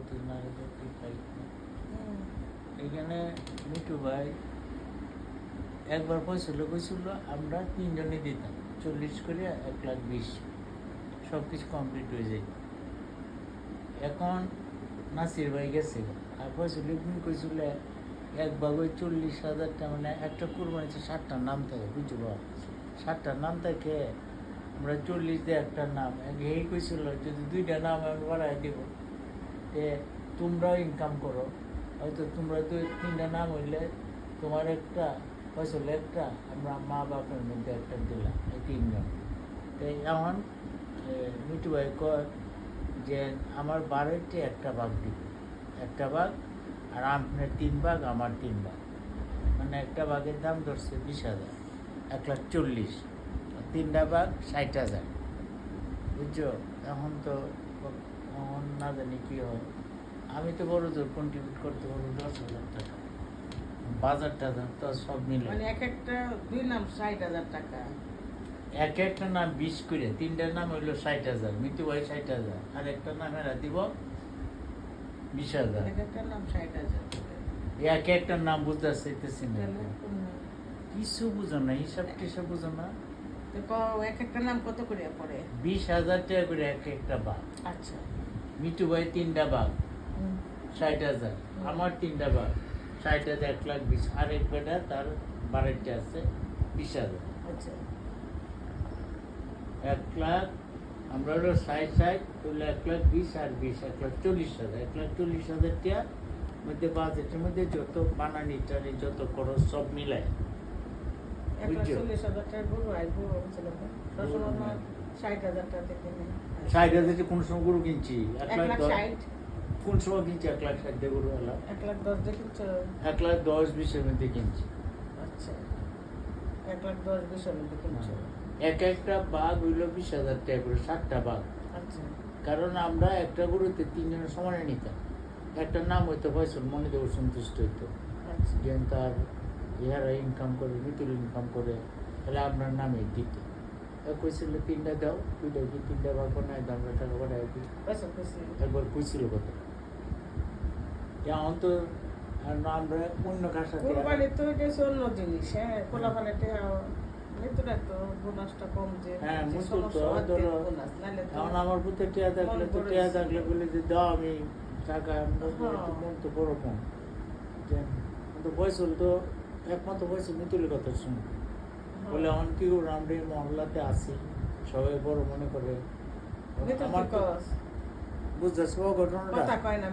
তুই না হলে তুই পাইস না। এখানে মিঠু ভাই একবার কইছিল আমরা 3 জনই দিতাম 40 করে 1,20,000 সব কিছু কমপ্লিট হয়ে যায়। এখন নাসির ভাই গেছে আর কইছিল এক ভাগে 40,000 টাকা, মানে একটা কুরবানিতে 60টা নাম থাকে, বুঝলো? 60টা নাম থাকে, আমরা 40 দিয়ে একটা নাম এই কইছিল যদি 2টা নাম আমি বাড়াই দিব, তোমরাও ইনকাম করো, হয়তো তোমরা 2-3টা নাম হইলে তোমার একটা হয়েছিল, একটা আমরা মা বাপের মধ্যে একটা দিলাম, এই 3 জন। তো এখন মিঠু ভাই কয় যে আমার 12-টি একটা ভাগ দিব, একটা ভাগ, আর আপনার 3 ভাগ, আমার 3 ভাগ, মানে একটা ভাগের দাম ধরছে 20,000, 1,40,000, 3টা ভাগ 60,000, বুঝছো? এখন তো এখন না জানি কী হয়। আমি তো বড় জোর কন্ট্রিবিউট করতে পারবো 10,000 টাকা, বাজারটা তো সব মিলে মানে এক একটা 2 নাম 60,000 টাকা, এক একটা নাম 20 করে, 3টার নাম হইলো 60,000, মিতু ভাই 60,000, আর একটা নাম এরা দিব 20,000। এক একটা নাম 60,000 এক একটা নাম বুঝতে চাইতেছি না, তাহলে কোন নাম? কিছু বুঝো না, হিসাব টিসাব বুঝো না। তো এক একটা নাম কত করে পড়ে? 20,000 টাকা করে এক একটা ভাগ। আচ্ছা, মিটু ভাই 3টা ভাগ 60,000, আমার 3টা ভাগ 60,000, 1,20,000, আর এক বেটা তার 12টা আছে 20,000। আচ্ছা, 1 লাখ আমরা হলো 60 হলো 1,20,000 আর 20 1,40,000, 1,40,000 টাকা মধ্যে বাজেটের মধ্যে যত বানানি টানি যত খরচ সব মিলায়, বুঝছো? 1,40,000 টাকা গরু আইবো বলছিল তো। সবসময় 60,000 টাকা থেকে নেই। 60,000 কোন সময় গরু কিনছি, 1,60,000 কোন সময় কিনছি 1,60,000 দিয়ে গরু হলো, 1,10,000 দিয়ে কিনছো? 1,10,20,000 মধ্যে কিনছি। আচ্ছা, 1,10,20,000 মধ্যে কিনছো। এক একটা বাঘ হইল 20,000 টাকা করে, 7টা বাঘ। আচ্ছা, কারণ আমরা একটা গরুতে 3 জনের সমানে নিতাম, একটা নাম হইতো ফয়সল, মনে দেবো সন্তুষ্ট হইতো, আচ্ছা, যে তার ইহারা ইনকাম করে, মিতুল ইনকাম করে, তাহলে আপনার নামে দিত। কইছিল 3টা দাও, 2টা কি 3টা ভাগ বানায় দাম, টাকা বাড়াই দিই, পয়সা খুশি। একবার কইছিল কথা। এখন তো আমরা অন্য কার সাথে কুরবানি তো এটা হচ্ছে অন্য জিনিস, হ্যাঁ, পোলাপানে মৃত্যুটা তো বোনাসটা কম, যে হ্যাঁ, যে মুসুল তো সমস্যা হচ্ছে ধরো বোনাস, নাহলে তো এখন আমার বুঝতে টিয়া থাকলে তো মন টিয়া বড় থাকলে ছিল। বলে যে দাও আমি টাকা, আমরা তো হ্যাঁ। একটু মন তো বড় কম, যে কিন্তু ফয়সল তো একমাত্র ফয়সল মিতুলের কথা শুনি, বলে এখন কি করবো, আমরা এই মহল্লাতে আসি, সবাই বড় মনে করে, মৃত্যু আমার কি কস? বুঝতেছো ঘটনাটা? কথা কয় না।